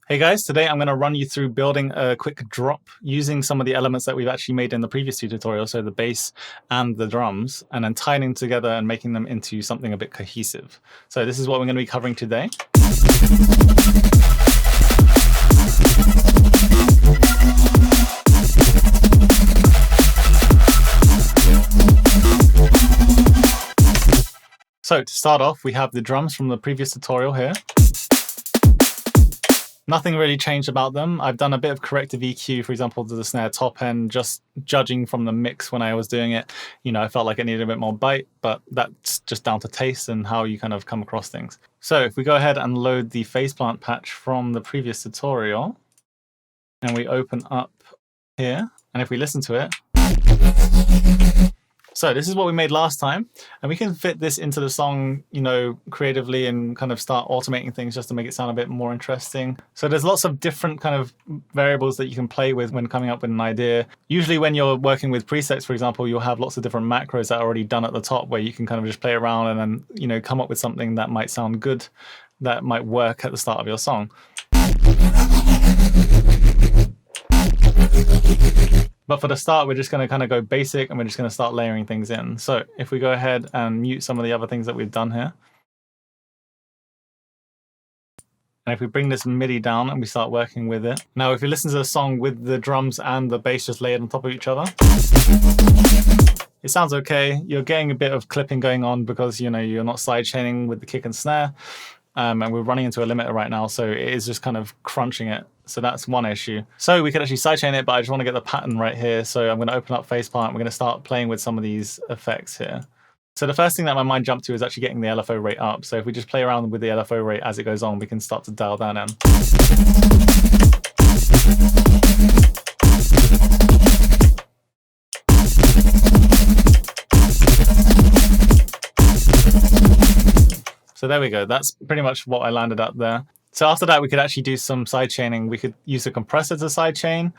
Hey guys, today I'm going to run you through building a quick drop using some of the elements that we've actually made in the previous two tutorials, so the bass and the drums, and then tying them together and making them into something a bit cohesive. So this is what we're going to be covering today. So to start off, we have the drums from the previous tutorial here. Nothing really changed about them. I've done a bit of corrective EQ, for example, to the snare top end, just judging from the mix when I was doing it. You know, I felt like it needed a bit more bite, but that's just down to taste and how you kind of come across things. So if we go ahead and load the faceplant patch from the previous tutorial, and we open up here, and if we listen to it, so this is what we made last time, and we can fit this into the song, you know, creatively and kind of start automating things just to make it sound a bit more interesting. So there's lots of different kind of variables that you can play with when coming up with an idea. Usually when you're working with presets, for example, you'll have lots of different macros that are already done at the top where you can kind of just play around and then, you know, come up with something that might sound good, that might work at the start of your song. But for the start, we're just going to kind of go basic and we're just going to start layering things in. So if we go ahead and mute some of the other things that we've done here. And if we bring this MIDI down and we start working with it. Now, if you listen to the song with the drums and the bass just layered on top of each other, it sounds okay. You're getting a bit of clipping going on because, you know, you're not sidechaining with the kick and snare. And we're running into a limiter right now, so it is just kind of crunching it. So that's one issue. So we could actually sidechain it, but I just want to get the pattern right here. So I'm going to open up faceplant. We're going to start playing with some of these effects here. So the first thing that my mind jumped to is actually getting the LFO rate up. So if we just play around with the LFO rate as it goes on, we can start to dial that in. So there we go. That's pretty much what I landed up there. So after that, we could actually do some sidechaining. We could use a compressor to sidechain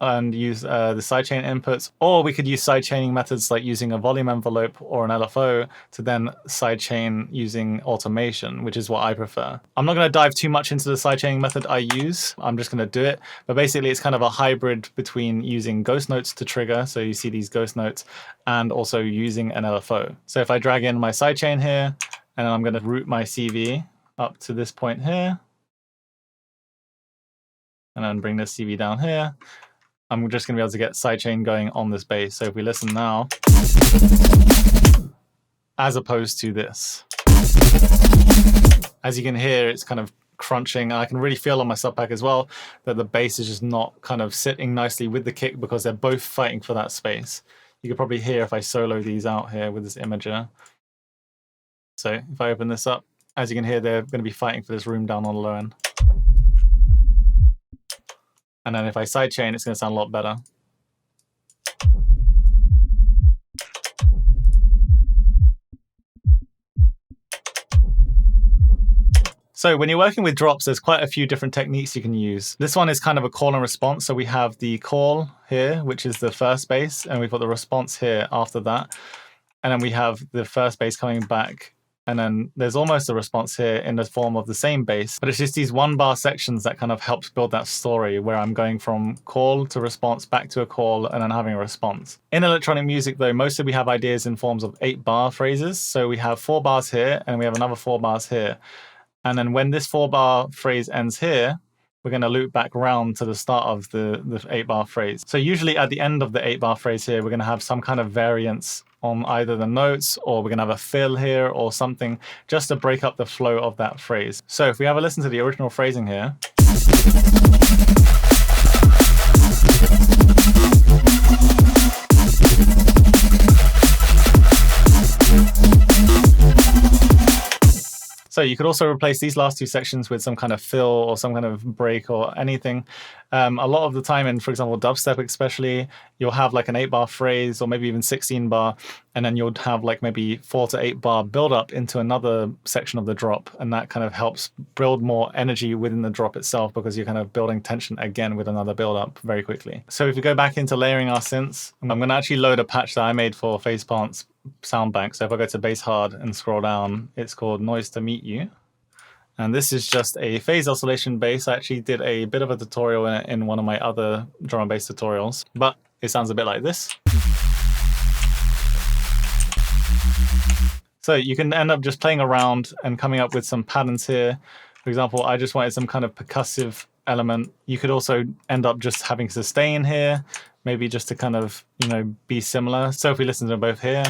and use the sidechain inputs, or we could use sidechaining methods like using a volume envelope or an LFO to then sidechain using automation, which is what I prefer. I'm not going to dive too much into the sidechaining method I use. I'm just going to do it. But basically, it's kind of a hybrid between using ghost notes to trigger. So you see these ghost notes, and also using an LFO. So if I drag in my sidechain here, and I'm going to route my CV up to this point here, and then bring this CV down here. I'm just going to be able to get sidechain going on this bass. So if we listen now, as opposed to this, as you can hear, it's kind of crunching. I can really feel on my sub pack as well that the bass is just not kind of sitting nicely with the kick because they're both fighting for that space. You could probably hear if I solo these out here with this imager. So if I open this up, as you can hear, they're going to be fighting for this room down on the low end. And then if I sidechain, it's going to sound a lot better. So when you're working with drops, there's quite a few different techniques you can use. This one is kind of a call and response. So we have the call here, which is the first bass, and we've got the response here after that. And then we have the first bass coming back. And then there's almost a response here in the form of the same bass, but it's just these one bar sections that kind of helps build that story where I'm going from call to response, back to a call, and then having a response. In electronic music though, mostly we have ideas in forms of 8-bar phrases. So we have 4 bars here and we have another 4 bars here. And then when this 4-bar phrase ends here, we're going to loop back around to the start of the 8-bar phrase. So usually at the end of the 8-bar phrase here, we're going to have some kind of variance on either the notes, or we're going to have a fill here or something just to break up the flow of that phrase. So if we have a listen to the original phrasing here. So you could also replace these last two sections with some kind of fill or some kind of break or anything. A lot of the time in, for example, dubstep especially, you'll have like an 8-bar phrase or maybe even 16-bar, and then you'll have like maybe 4 to 8-bar build up into another section of the drop. And that kind of helps build more energy within the drop itself because you're kind of building tension again with another build up very quickly. So if we go back into layering our synths, I'm going to actually load a patch that I made for Faceplant's sound bank. So if I go to bass hard and scroll down, it's called Noise to Meet You. And this is just a phase oscillation bass. I actually did a bit of a tutorial in it in one of my other drum and bass tutorials, but it sounds a bit like this. So you can end up just playing around and coming up with some patterns here. For example, I just wanted some kind of percussive element. You could also end up just having sustain here, maybe just to kind of, you know, be similar. So if we listen to them both here.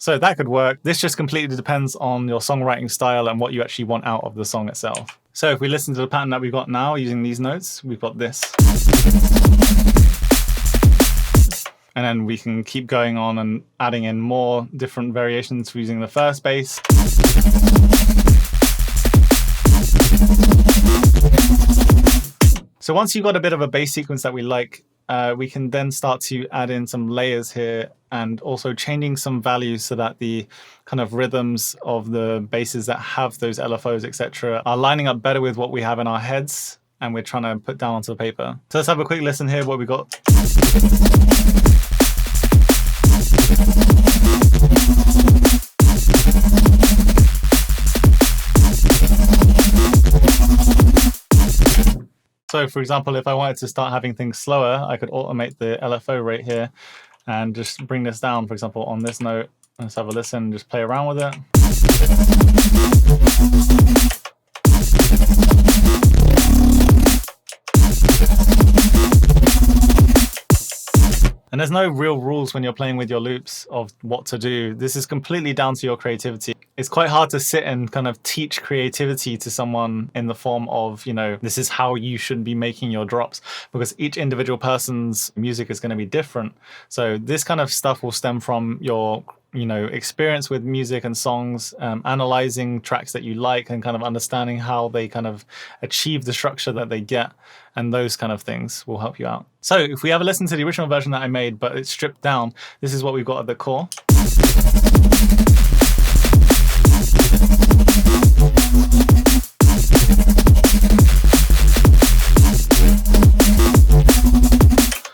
So that could work. This just completely depends on your songwriting style and what you actually want out of the song itself. So if we listen to the pattern that we've got now using these notes, we've got this. And then we can keep going on and adding in more different variations using the first bass. So once you've got a bit of a bass sequence that we like, we can then start to add in some layers here and also changing some values so that the kind of rhythms of the basses that have those LFOs, etc., are lining up better with what we have in our heads and we're trying to put down onto the paper. So let's have a quick listen here what we got. So for example, if I wanted to start having things slower, I could automate the LFO rate here and just bring this down, for example, on this note. Let's have a listen and just play around with it. And there's no real rules when you're playing with your loops of what to do. This is completely down to your creativity. It's quite hard to sit and kind of teach creativity to someone in the form of, you know, this is how you should be making your drops, because each individual person's music is going to be different. So this kind of stuff will stem from your, you know, experience with music and songs, analyzing tracks that you like and kind of understanding how they kind of achieve the structure that they get, and those kind of things will help you out. So if we have a listen to the original version that I made, but it's stripped down, this is what we've got at the core.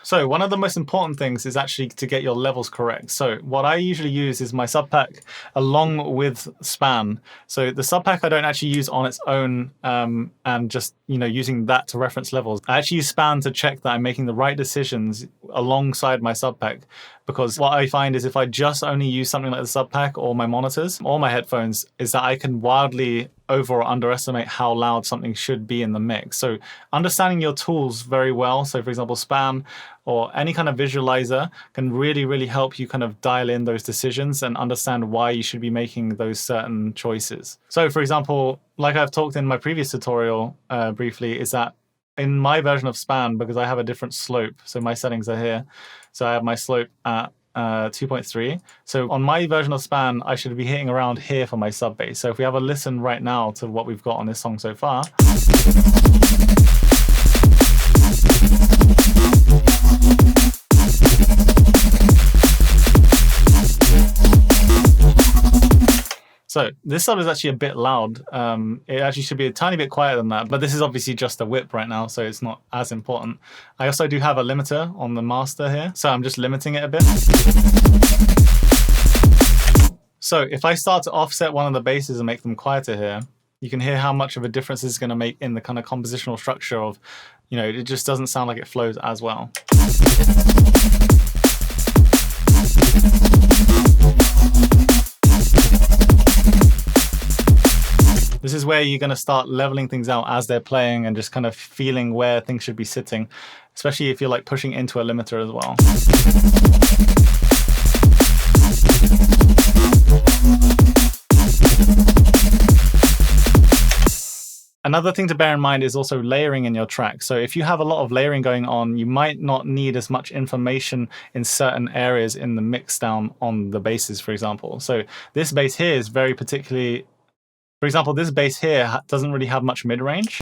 So one of the most important things is actually to get your levels correct. So what I usually use is my sub pack along with span. So the sub pack I don't actually use on its own and just, you know, using that to reference levels. I actually use span to check that I'm making the right decisions alongside my sub pack. Because what I find is if I just only use something like the sub pack or my monitors or my headphones, is that I can wildly over or underestimate how loud something should be in the mix. So understanding your tools very well, so for example span or any kind of visualizer, can really, really help you kind of dial in those decisions and understand why you should be making those certain choices. So for example, like I've talked in my previous tutorial briefly, is that in my version of span, because I have a different slope, so my settings are here, so I have my slope at 2.3. So on my version of span, I should be hitting around here for my sub bass. So if we have a listen right now to what we've got on this song so far. So this sub is actually a bit loud. It actually should be a tiny bit quieter than that, but this is obviously just a whip right now, so it's not as important. I also do have a limiter on the master here, so I'm just limiting it a bit. So if I start to offset one of the basses and make them quieter here, you can hear how much of a difference this is going to make in the kind of compositional structure of, you know, it just doesn't sound like it flows as well. This is where you're going to start leveling things out as they're playing and just kind of feeling where things should be sitting, especially if you're like pushing into a limiter as well. Another thing to bear in mind is also layering in your track. So if you have a lot of layering going on, you might not need as much information in certain areas in the mix down on the basses, for example. So this bass here is very particularly, for example, this bass here doesn't really have much mid-range.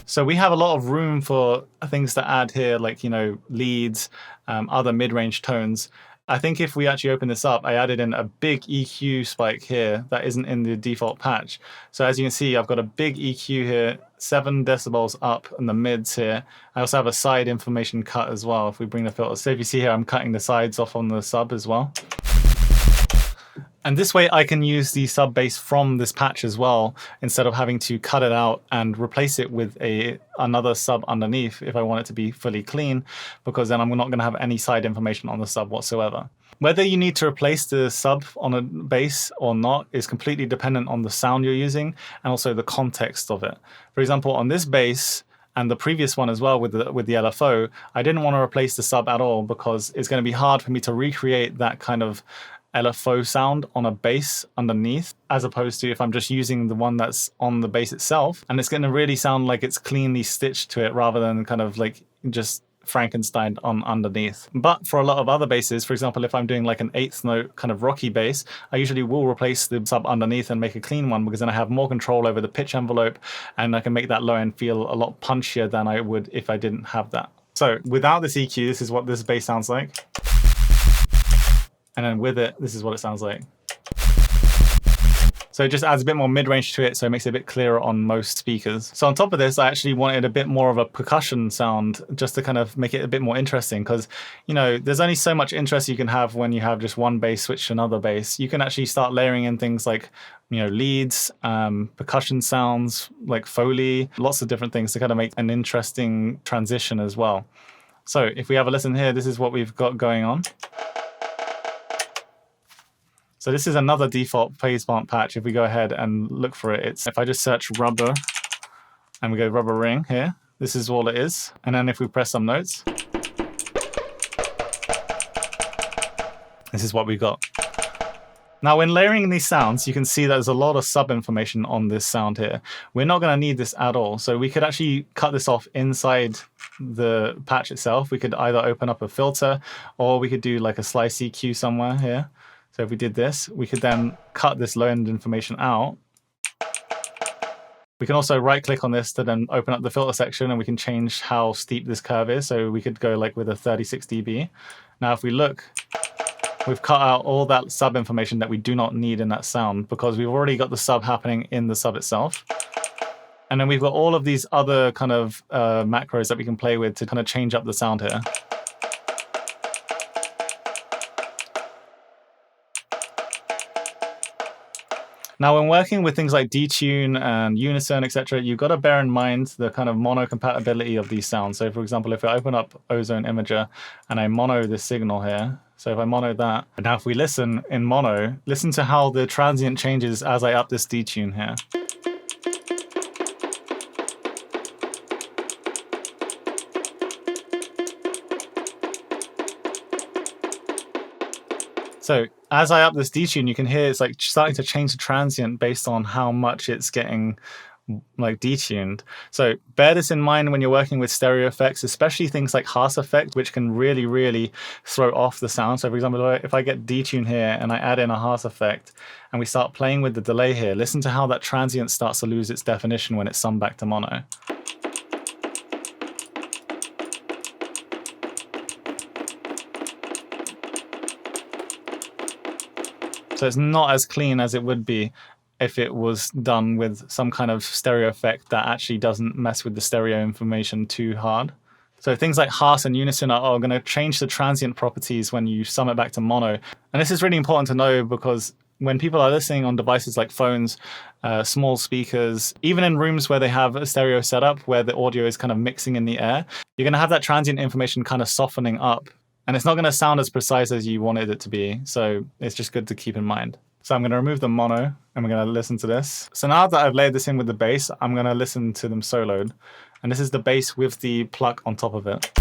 So we have a lot of room for things to add here, like, you know, leads, other mid-range tones. I think if we actually open this up, I added in a big EQ spike here that isn't in the default patch. So as you can see, I've got a big EQ here, 7 decibels up in the mids here. I also have a side information cut as well if we bring the filter. So if you see here, I'm cutting the sides off on the sub as well. And this way I can use the sub bass from this patch as well, instead of having to cut it out and replace it with another sub underneath if I want it to be fully clean, because then I'm not going to have any side information on the sub whatsoever. Whether you need to replace the sub on a bass or not is completely dependent on the sound you're using and also the context of it. For example, on this bass, and the previous one as well with the LFO, I didn't want to replace the sub at all because it's going to be hard for me to recreate that kind of LFO sound on a bass underneath, as opposed to if I'm just using the one that's on the bass itself, and it's going to really sound like it's cleanly stitched to it rather than kind of like just Frankenstein on underneath. But for a lot of other basses, for example, if I'm doing like an 8th note kind of rocky bass, I usually will replace the sub underneath and make a clean one, because then I have more control over the pitch envelope and I can make that low end feel a lot punchier than I would if I didn't have that. So without this EQ, this is what this bass sounds like. And then with it, this is what it sounds like. So it just adds a bit more mid-range to it, so it makes it a bit clearer on most speakers. So on top of this, I actually wanted a bit more of a percussion sound, just to kind of make it a bit more interesting, because, you know, there's only so much interest you can have when you have just one bass switch to another bass. You can actually start layering in things like, you know, leads, percussion sounds, like Foley, lots of different things to kind of make an interesting transition as well. So if we have a listen here, this is what we've got going on. So this is another default FacePlant patch. If we go ahead and look for it, it's, if I just search rubber and we go rubber ring here, this is all it is. And then if we press some notes, this is what we got. Now, when layering these sounds, you can see there's a lot of sub information on this sound here. We're not going to need this at all. So we could actually cut this off inside the patch itself. We could either open up a filter, or we could do like a slice EQ somewhere here. So if we did this, we could then cut this low-end information out. We can also right-click on this to then open up the filter section, and we can change how steep this curve is. So we could go like with a 36 dB. Now if we look, we've cut out all that sub information that we do not need in that sound, because we've already got the sub happening in the sub itself. And then we've got all of these other kind of macros that we can play with to kind of change up the sound here. Now, when working with things like detune and unison, etc., you've got to bear in mind the kind of mono compatibility of these sounds. So, for example, if I open up Ozone Imager and I mono this signal here, so if I mono that, and now if we listen in mono, listen to how the transient changes as I up this detune here. So as I up this detune, you can hear it's like starting to change the transient based on how much it's getting like detuned. So bear this in mind when you're working with stereo effects, especially things like Haas effect, which can really, really throw off the sound. So for example, if I get detune here and I add in a Haas effect and we start playing with the delay here, listen to how that transient starts to lose its definition when it's summed back to mono. So it's not as clean as it would be if it was done with some kind of stereo effect that actually doesn't mess with the stereo information too hard. So things like Haas and unison are going to change the transient properties when you sum it back to mono. And this is really important to know, because when people are listening on devices like phones, small speakers, even in rooms where they have a stereo setup where the audio is kind of mixing in the air, you're going to have that transient information kind of softening up. And it's not going to sound as precise as you wanted it to be. So it's just good to keep in mind. So I'm going to remove the mono and we're going to listen to this. So now that I've layered this in with the bass, I'm going to listen to them soloed. And this is the bass with the pluck on top of it.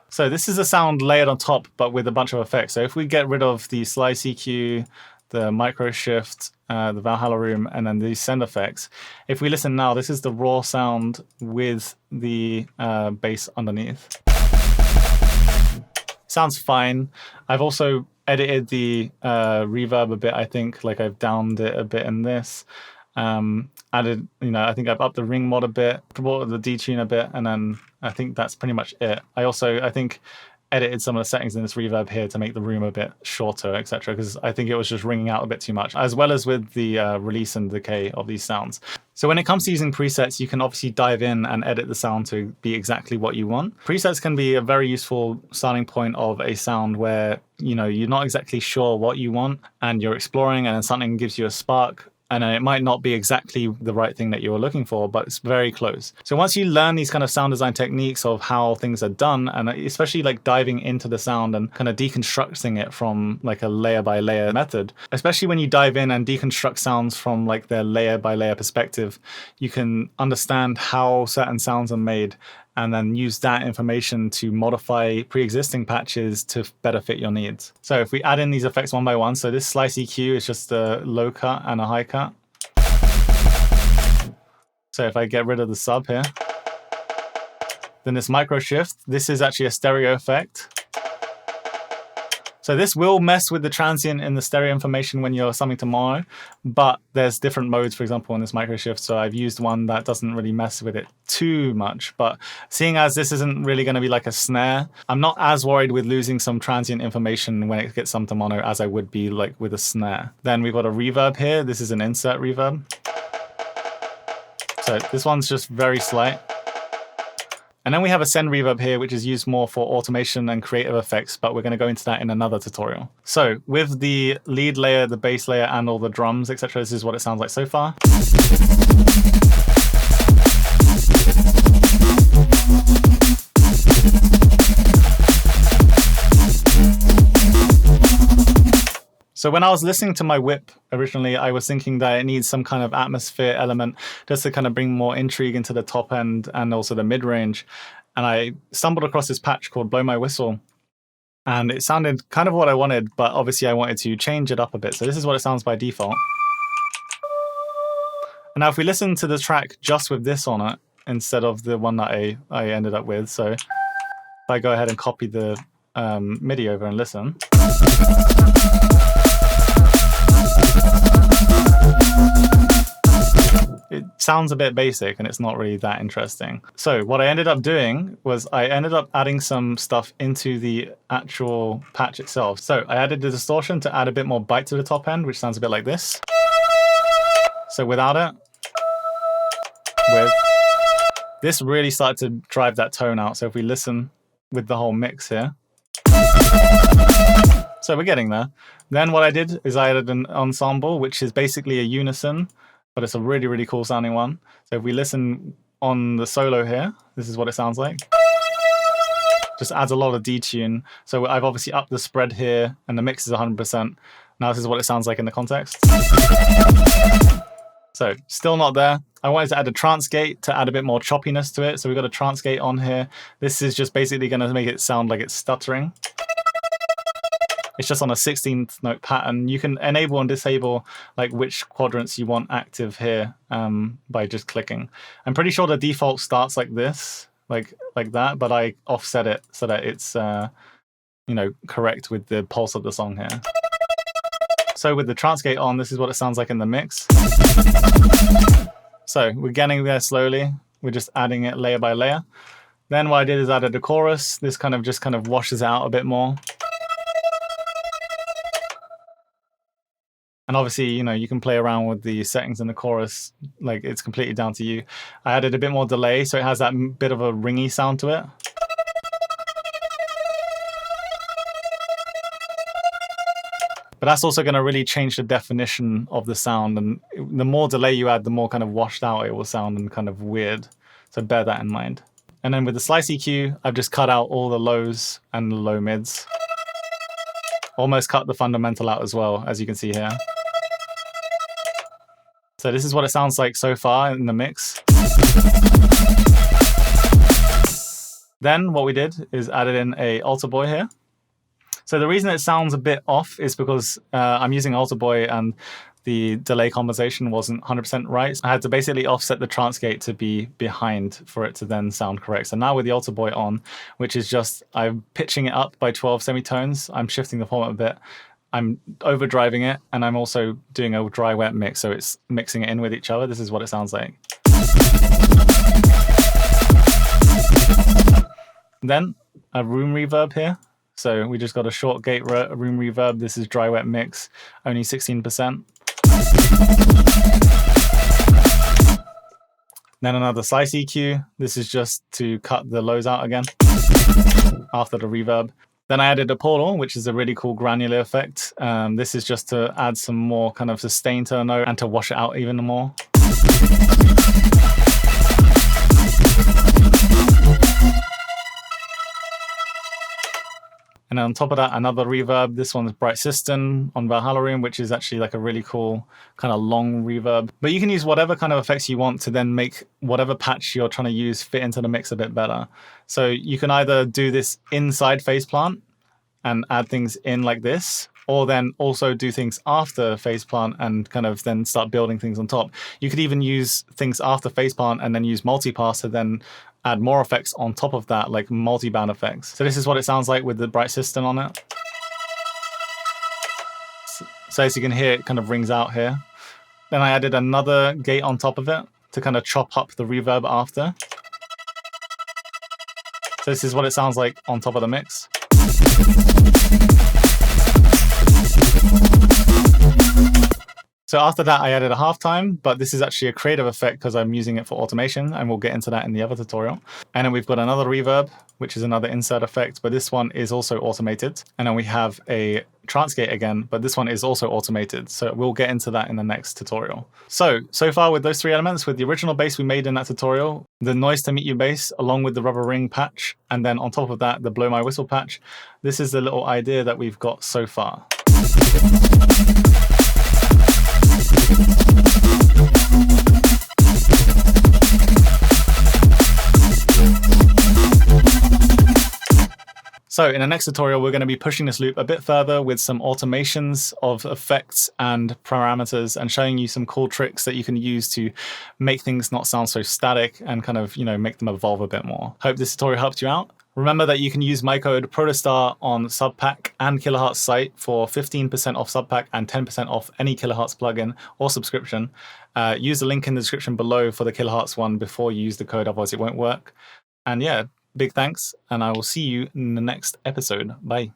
So this is a sound layered on top, but with a bunch of effects. So if we get rid of the slice EQ, the micro shift, the Valhalla room, and then these send effects, if we listen now, this is the raw sound with the bass underneath. Sounds fine. I've also edited the reverb a bit, I think, like I've downed it a bit in this. Added, I think I've upped the ring mod a bit, brought the detune a bit, and then I think that's pretty much it. I think edited some of the settings in this reverb here to make the room a bit shorter, etc., because I think it was just ringing out a bit too much, as well as with the release and decay of these sounds. So when it comes to using presets, you can obviously dive in and edit the sound to be exactly what you want. Presets can be a very useful starting point of a sound where, you know, you're not exactly sure what you want and you're exploring, and then something gives you a spark. And it might not be exactly the right thing that you were looking for, but it's very close. So once you learn these kind of sound design techniques of how things are done, and especially like diving into the sound and kind of deconstructing it from like a layer by layer method, especially when you dive in and deconstruct sounds from like their layer by layer perspective, you can understand how certain sounds are made and then use that information to modify pre-existing patches to better fit your needs. So if we add in these effects one by one, so this slice EQ is just a low cut and a high cut. So if I get rid of the sub here, then this micro shift, this is actually a stereo effect. So this will mess with the transient in the stereo information when you're summing to mono, but there's different modes, for example, in this micro shift. So I've used one that doesn't really mess with it too much, but seeing as this isn't really going to be like a snare, I'm not as worried with losing some transient information when it gets summed to mono as I would be like with a snare. Then we've got a reverb here. This is an insert reverb. So this one's just very slight. And then we have a send reverb here, which is used more for automation and creative effects, but we're going to go into that in another tutorial. So with the lead layer, the bass layer, and all the drums, etc., this is what it sounds like so far. So when I was listening to my whip originally, I was thinking that it needs some kind of atmosphere element just to kind of bring more intrigue into the top end and also the mid-range. And I stumbled across this patch called Blow My Whistle. And it sounded kind of what I wanted, but obviously I wanted to change it up a bit. So this is what it sounds by default. And now if we listen to the track just with this on it, instead of the one that I ended up with. So if I go ahead and copy the MIDI over and listen. It sounds a bit basic and it's not really that interesting. So what I ended up doing was I ended up adding some stuff into the actual patch itself. So I added the distortion to add a bit more bite to the top end, which sounds a bit like this. So without it, with this really started to drive that tone out. So if we listen with the whole mix here. So we're getting there. Then what I did is I added an ensemble, which is basically a unison, but it's a really, really cool sounding one. So if we listen on the solo here, this is what it sounds like. Just adds a lot of detune. So I've obviously upped the spread here and the mix is 100%. Now this is what it sounds like in the context. So still not there. I wanted to add a trance gate to add a bit more choppiness to it. So we've got a trance gate on here. This is just basically going to make it sound like it's stuttering. It's just on a 16th note pattern. You can enable and disable like which quadrants you want active here by just clicking. I'm pretty sure the default starts like this, like that, but I offset it so that it's you know, correct with the pulse of the song here. So with the trance gate on, this is what it sounds like in the mix. So we're getting there slowly. We're just adding it layer by layer. Then what I did is added a chorus. This kind of washes it out a bit more. And obviously, you know, you can play around with the settings in the chorus, like it's completely down to you. I added a bit more delay, so it has that bit of a ringy sound to it. But that's also going to really change the definition of the sound. And the more delay you add, the more kind of washed out it will sound and kind of weird. So bear that in mind. And then with the slice EQ, I've just cut out all the lows and the low mids. Almost cut the fundamental out as well, as you can see here. So this is what it sounds like so far in the mix. Then what we did is added in a altar boy here. So the reason it sounds a bit off is because I'm using altar boy and the delay compensation wasn't 100% right. So I had to basically offset the trance gate to be behind for it to then sound correct. So now with the altar boy on, which is just, I'm pitching it up by 12 semitones, I'm shifting the format a bit, I'm overdriving it, and I'm also doing a dry wet mix, so it's mixing it in with each other. This is what it sounds like. Then a room reverb here. So we just got a short gate room reverb. This is dry wet mix, only 16%. Then another slice EQ. This is just to cut the lows out again after the reverb. Then I added a portal, which is a really cool granular effect. This is just to add some more kind of sustain to the note and to wash it out even more. And then on top of that, another reverb. This one's Bright System on Valhalla Room, which is actually like a really cool kind of long reverb. But you can use whatever kind of effects you want to then make whatever patch you're trying to use fit into the mix a bit better. So you can either do this inside FacePlant and add things in like this, or then also do things after FacePlant and kind of then start building things on top. You could even use things after FacePlant and then use multipass to then add more effects on top of that, like multi-band effects. So this is what it sounds like with the Bright System on it. So as you can hear, it kind of rings out here. Then I added another gate on top of it to kind of chop up the reverb after. So this is what it sounds like on top of the mix. So after that, I added a halftime, but this is actually a creative effect because I'm using it for automation, and we'll get into that in the other tutorial. And then we've got another reverb, which is another insert effect, but this one is also automated. And then we have a trance gate again, but this one is also automated. So we'll get into that in the next tutorial. So far with those three elements, with the original bass we made in that tutorial, the Noise to Meet You bass, along with the rubber ring patch, and then on top of that, the Blow My Whistle patch, this is the little idea that we've got so far. So in the next tutorial, we're going to be pushing this loop a bit further with some automations of effects and parameters and showing you some cool tricks that you can use to make things not sound so static and kind of, make them evolve a bit more. Hope this tutorial helped you out. Remember that you can use my code Protostar on Subpack and Kilohearts site for 15% off Subpack and 10% off any Kilohearts plugin or subscription. Use the link in the description below for the Kilohearts one before you use the code, otherwise it won't work. And yeah, big thanks, and I will see you in the next episode. Bye.